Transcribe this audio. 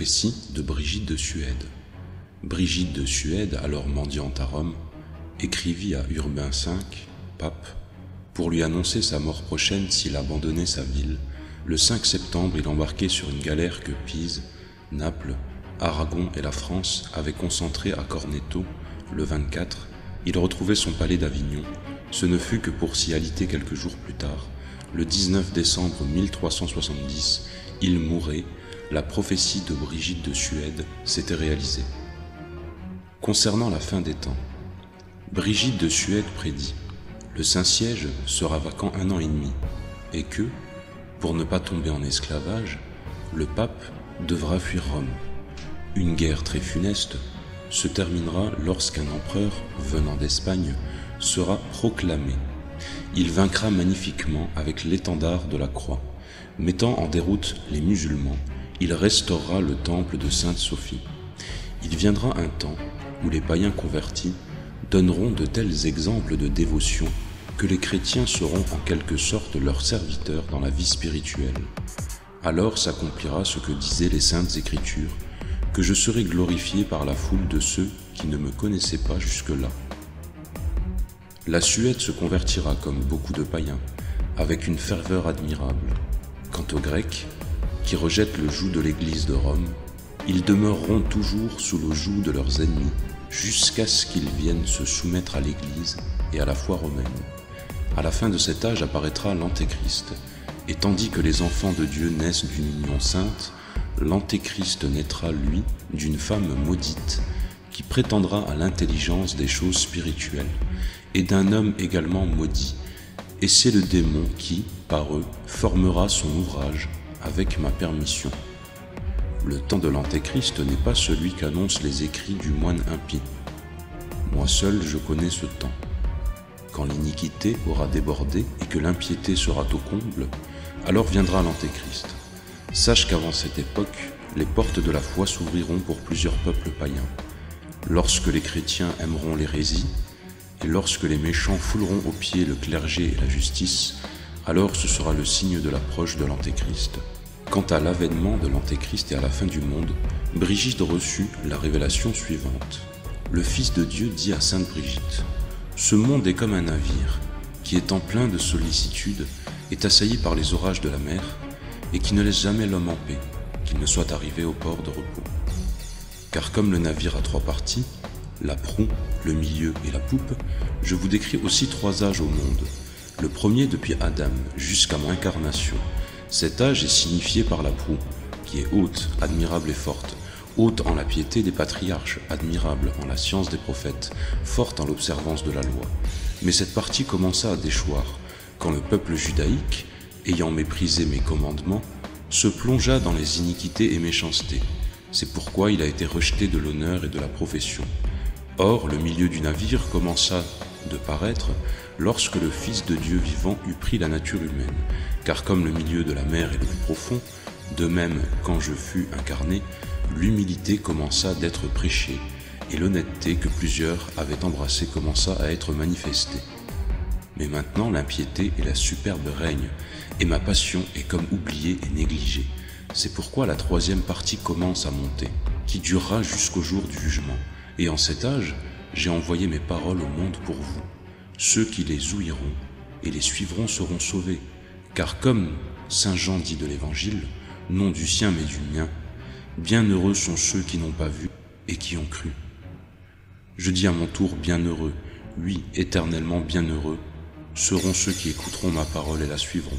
Récit de Brigitte de Suède. Brigitte de Suède, alors mendiante à Rome, écrivit à Urbain V, pape, pour lui annoncer sa mort prochaine s'il abandonnait sa ville. Le 5 septembre, il embarquait sur une galère que Pise, Naples, Aragon et la France avaient concentrée à Corneto. Le 24, il retrouvait son palais d'Avignon. Ce ne fut que pour s'y aliter quelques jours plus tard. Le 19 décembre 1370, il mourait. La prophétie de Brigitte de Suède s'était réalisée. Concernant la fin des temps, Brigitte de Suède prédit « Le Saint-Siège sera vacant 1 an et demi, et que, pour ne pas tomber en esclavage, le pape devra fuir Rome. Une guerre très funeste se terminera lorsqu'un empereur, venant d'Espagne, sera proclamé. Il vaincra magnifiquement avec l'étendard de la croix. Mettant en déroute les musulmans, il restaurera le temple de Sainte-Sophie. Il viendra un temps où les païens convertis donneront de tels exemples de dévotion que les chrétiens seront en quelque sorte leurs serviteurs dans la vie spirituelle. Alors s'accomplira ce que disaient les saintes écritures, que je serai glorifié par la foule de ceux qui ne me connaissaient pas jusque-là. La Suède se convertira comme beaucoup de païens, avec une ferveur admirable. Quant aux Grecs, qui rejettent le joug de l'Église de Rome, ils demeureront toujours sous le joug de leurs ennemis, jusqu'à ce qu'ils viennent se soumettre à l'Église et à la foi romaine. À la fin de cet âge apparaîtra l'Antéchrist, et tandis que les enfants de Dieu naissent d'une union sainte, l'Antéchrist naîtra, lui, d'une femme maudite, qui prétendra à l'intelligence des choses spirituelles, et d'un homme également maudit, et c'est le démon qui, par eux, formera son ouvrage, avec ma permission. Le temps de l'Antéchrist n'est pas celui qu'annoncent les écrits du moine impie. Moi seul je connais ce temps. Quand l'iniquité aura débordé et que l'impiété sera au comble, alors viendra l'Antéchrist. Sache qu'avant cette époque, les portes de la foi s'ouvriront pour plusieurs peuples païens. Lorsque les chrétiens aimeront l'hérésie, et lorsque les méchants fouleront aux pieds le clergé et la justice, alors ce sera le signe de l'approche de l'Antéchrist. Quant à l'avènement de l'Antéchrist et à la fin du monde, Brigitte reçut la révélation suivante. Le Fils de Dieu dit à Sainte Brigitte, « Ce monde est comme un navire, qui étant plein de sollicitude, est assailli par les orages de la mer, et qui ne laisse jamais l'homme en paix, qu'il ne soit arrivé au port de repos. Car comme le navire a 3 parties, la proue, le milieu et la poupe, je vous décris aussi 3 âges au monde. Le premier depuis Adam jusqu'à mon incarnation. Cet âge est signifié par la proue, qui est haute, admirable et forte, haute en la piété des patriarches, admirable en la science des prophètes, forte en l'observance de la loi. Mais cette partie commença à déchoir, quand le peuple judaïque, ayant méprisé mes commandements, se plongea dans les iniquités et méchancetés. C'est pourquoi il a été rejeté de l'honneur et de la profession. Or, le milieu du navire commença de paraître lorsque le Fils de Dieu vivant eut pris la nature humaine, car comme le milieu de la mer est le plus profond, de même quand je fus incarné, l'humilité commença d'être prêchée, et l'honnêteté que plusieurs avaient embrassée commença à être manifestée. Mais maintenant l'impiété et la superbe règnent, et ma passion est comme oubliée et négligée. C'est pourquoi la 3e partie commence à monter, qui durera jusqu'au jour du jugement. Et en cet âge, j'ai envoyé mes paroles au monde pour vous. Ceux qui les ouïront et les suivront seront sauvés. Car comme saint Jean dit de l'Évangile, non du sien mais du mien, bienheureux sont ceux qui n'ont pas vu et qui ont cru. Je dis à mon tour bienheureux, oui, éternellement bienheureux, seront ceux qui écouteront ma parole et la suivront.